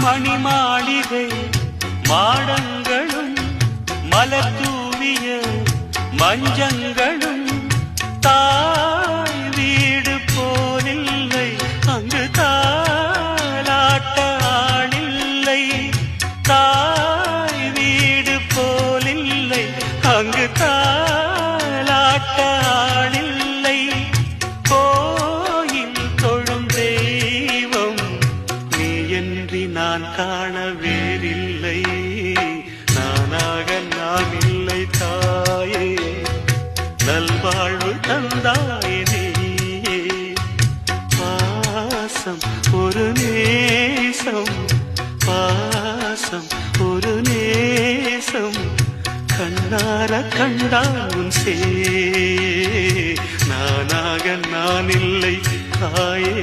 மணிமாளிகை மாடங்களும் மலர் தூவிய மஞ்சங்களும் தாய் வீடு போலில்லை, அங்கு தாலாட்ட ஆளில்லை. தாய் வீடு போலில்லை, அங்கு தாலாட்ட ஆளில்லை. கோயில் தொழும் தெய்வம் நீ என்று நான் காண வேறில்லை. நானாக நான் இல்லை தாயே, நல்வாழ்வு தந்தாயே நீயே. பாசம் ஒரு நேசம், பாசம் ஒரு நேசம், கண்ணார கண்டான் சே. நானாக நான் இல்லை தாயே.